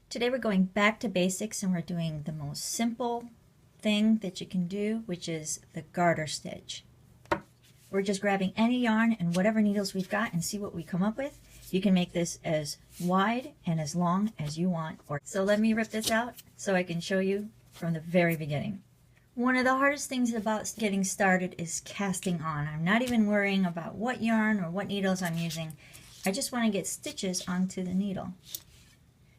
Today we're going back to basics and we're doing the most simple thing that you can do, which is the garter stitch. We're just grabbing any yarn and whatever needles we've got and see what we come up with. You can make this as wide and as long as you want. So let me rip this out so I can show you from the very beginning. One of the hardest things about getting started is casting on. I'm not even worrying about what yarn or what needles I'm using. I just want to get stitches onto the needle.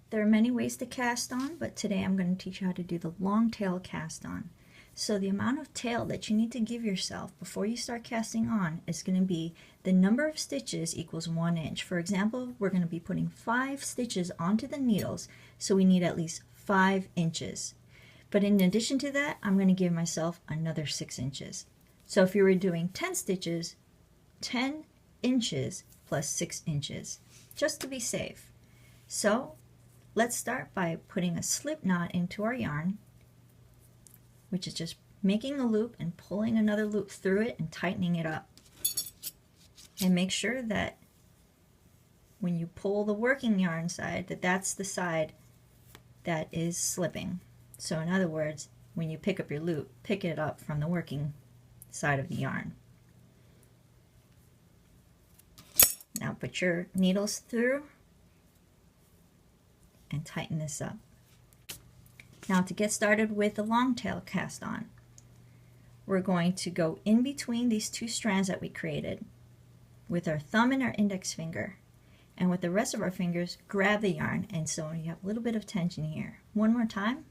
There are many ways to cast on, but today I'm going to teach you how to do the Longtail Cast On. So the amount of tail that you need to give yourself before you start casting on is going to be the number of stitches equals 1 inch. For example, we're going to be putting 5 stitches onto the needles, so we need at least 5 inches. But in addition to that, I'm going to give myself another 6 inches. So if you were doing 10 stitches, 10 inches plus 6 inches, just to be safe. So let's start by putting a slip knot into our yarn, which is just making a loop and pulling another loop through it and tightening it up. And make sure that when you pull the working yarn side, that's the side that is slipping. So in other words, when you pick up your loop, pick it up from the working side of the yarn. Now put your needles through and tighten this up. Now to get started with the Longtail Cast On, we're going to go in between these 2 strands that we created with our thumb and our index finger, and with the rest of our fingers grab the yarn, and so you have a little bit of tension here. One more time.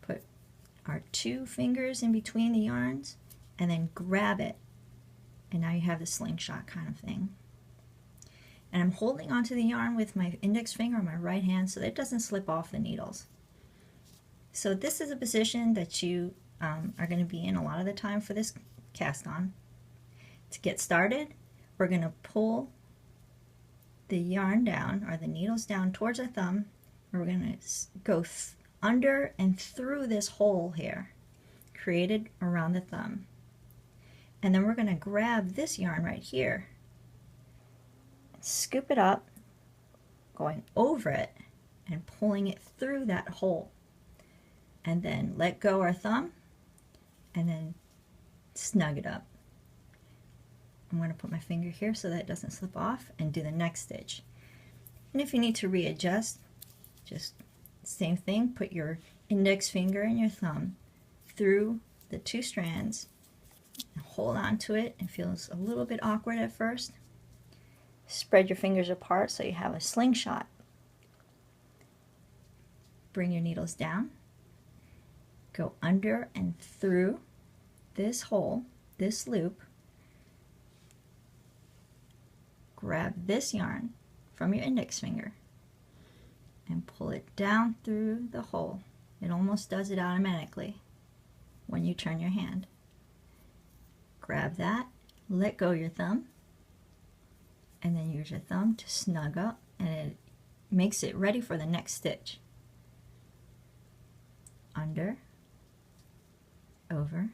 Put our 2 fingers in between the yarns and then grab it, and now you have the slingshot kind of thing. And I'm holding onto the yarn with my index finger on my right hand so that it doesn't slip off the needles. So this is a position that you are going to be in a lot of the time for this cast on. To get started, we're going to pull the yarn down, or the needles down towards our thumb. We're going to go under and through this hole here created around the thumb. And then we're going to grab this yarn right here, scoop it up, going over it and pulling it through that hole, and then let go our thumb and then snug it up. I'm going to put my finger here so that it doesn't slip off and do the next stitch. And if you need to readjust, just same thing, put your index finger and your thumb through the 2 strands and hold on to it. It feels a little bit awkward at first. Spread your fingers apart so you have a slingshot. Bring your needles down. Go under and through this hole, this loop. Grab this yarn from your index finger and pull it down through the hole. It almost does it automatically when you turn your hand. Grab that, let go your thumb, and then use your thumb to snug up, and it makes it ready for the next stitch. Under, over,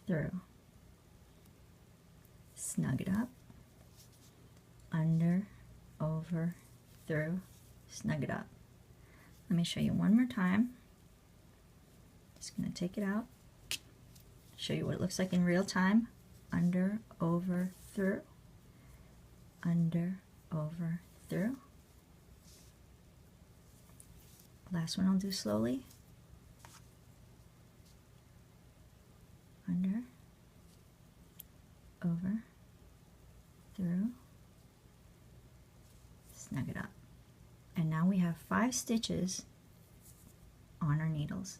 through. Snug it up. Under, over, through, snug it up. Let me show you one more time. Just going to take it out, show you what it looks like in real time. Under, over, through. Under, over, through. Last one I'll do slowly. Under, over, through, snug it up. And now we have 5 stitches on our needles.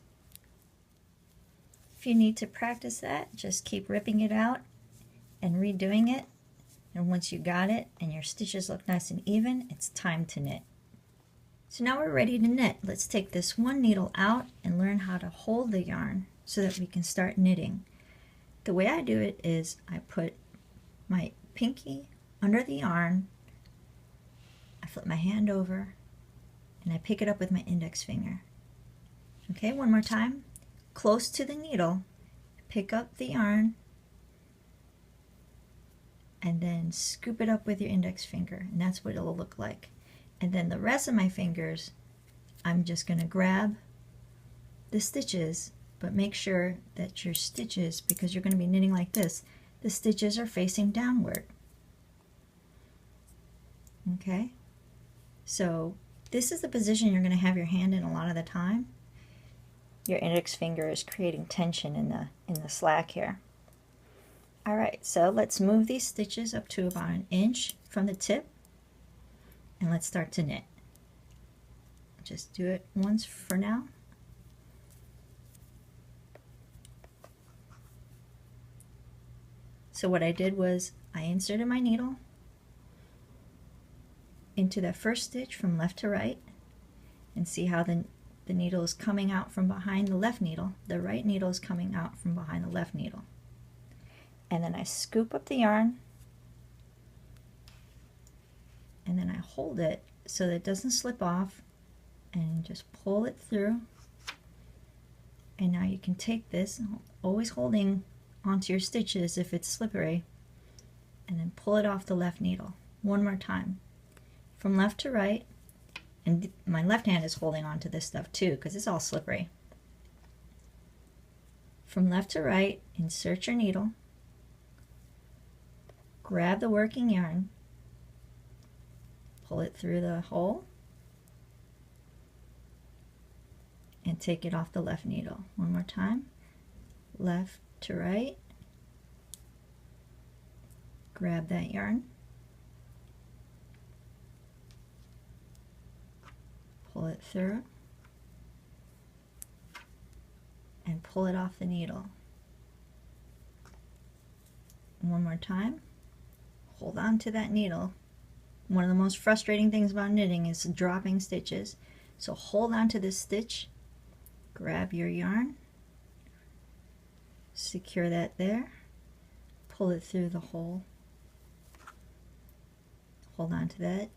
If you need to practice that, just keep ripping it out and redoing it. And once you got it and your stitches look nice and even, it's time to knit. So now we're ready to knit. Let's take this one needle out and learn how to hold the yarn so that we can start knitting. The way I do it is I put my pinky under the yarn, I flip my hand over, and I pick it up with my index finger. Okay, one more time. Close to the needle, pick up the yarn, and then scoop it up with your index finger, and that's what it'll look like. And then the rest of my fingers, I'm just going to grab the stitches, but make sure that your stitches, because you're going to be knitting like this, the stitches are facing downward. Okay? So this is the position you're going to have your hand in a lot of the time. Your index finger is creating tension in the slack here. All right, so let's move these stitches up to about 1 inch from the tip, and let's start to knit. Just do it once for now. So what I did was I inserted my needle into the first stitch from left to right, and see how the needle is coming out from behind the left needle. The right needle is coming out from behind the left needle. And then I scoop up the yarn, and then I hold it so that it doesn't slip off, and just pull it through. And now you can take this, always holding onto your stitches if it's slippery, and then pull it off the left needle. One more time. From left to right, and my left hand is holding on to this stuff too because it's all slippery. From left to right, insert your needle, grab the working yarn, pull it through the hole, and take it off the left needle. One more time. Left to right, grab that yarn, pull it through, and pull it off the needle. One more time. Hold on to that needle. One of the most frustrating things about knitting is dropping stitches. So hold on to this stitch, grab your yarn, secure that there, pull it through the hole, hold on to that,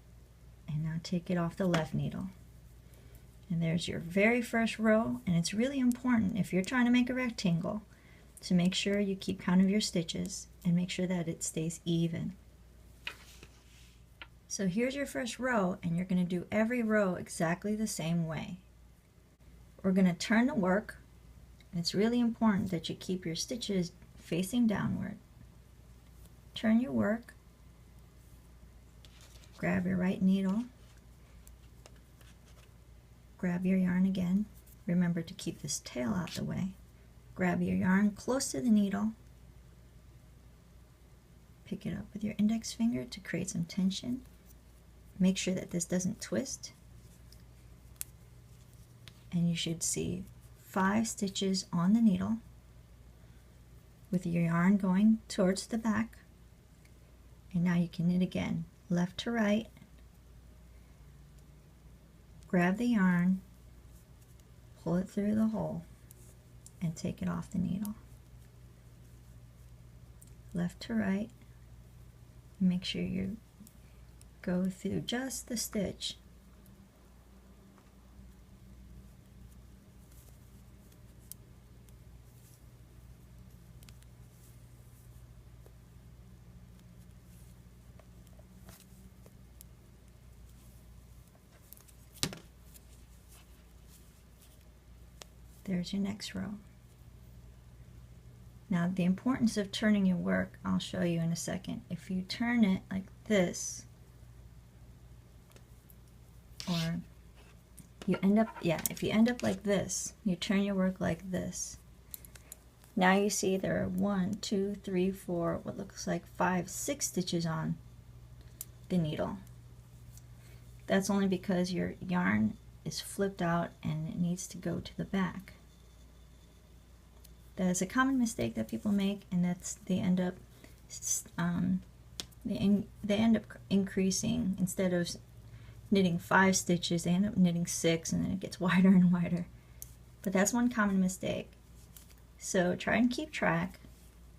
and now take it off the left needle. And there's your very first row, and it's really important if you're trying to make a rectangle to make sure you keep count of your stitches and make sure that it stays even. So here's your first row, and you're going to do every row exactly the same way. We're going to turn the work, and it's really important that you keep your stitches facing downward. Turn your work, grab your right needle, grab your yarn again. Remember to keep this tail out the way. Grab your yarn close to the needle, pick it up with your index finger to create some tension. Make sure that this doesn't twist, and you should see 5 stitches on the needle with your yarn going towards the back. And now you can knit again, left to right, grab the yarn, pull it through the hole, and take it off the needle. Left to right, make sure you go through just the stitch. There's your next row. Now the importance of turning your work, I'll show you in a second. If you turn it like this, or you end up, if you end up like this, you turn your work like this. Now you see there are 1, 2, 3, 4, what looks like 5, 6 stitches on the needle. That's only because your yarn is flipped out and it needs to go to the back. That is a common mistake that people make, and that's they end up increasing. Instead of knitting 5 stitches, they end up knitting 6, and then it gets wider and wider. But that's one common mistake. So try and keep track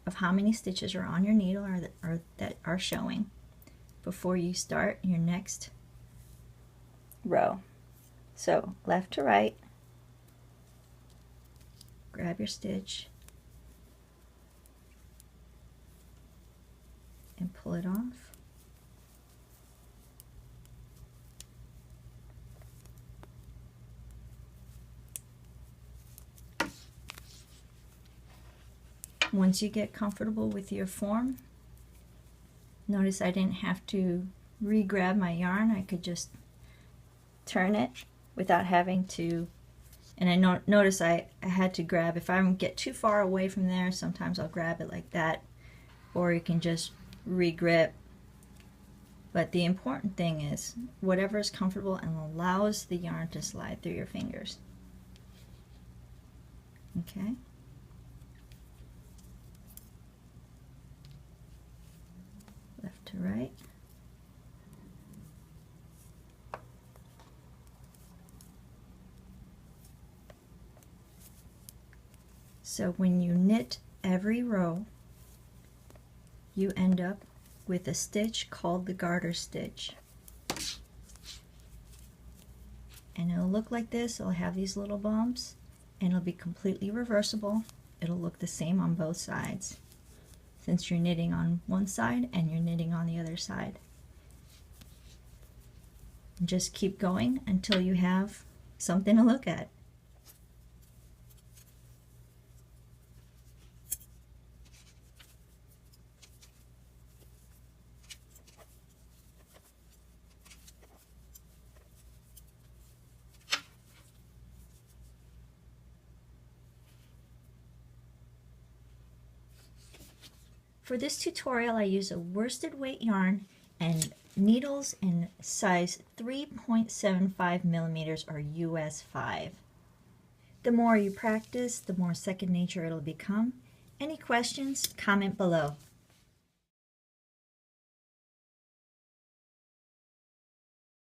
of how many stitches are on your needle or that are showing before you start your next row. So left to right, grab your stitch and pull it off. Once you get comfortable with your form, notice I didn't have to re-grab my yarn. I could just turn it without having to, and I notice I had to grab, if I get too far away from there, sometimes I'll grab it like that, or you can just re-grip. But the important thing is whatever is comfortable and allows the yarn to slide through your fingers. Okay. Left to right. So when you knit every row, you end up with a stitch called the garter stitch. And it'll look like this. It'll have these little bumps, and it'll be completely reversible. It'll look the same on both sides, since you're knitting on one side and you're knitting on the other side. And just keep going until you have something to look at. For this tutorial, I use a worsted weight yarn and needles in size 3.75 millimeters or US 5. The more you practice, the more second nature it'll become. Any questions? Comment below.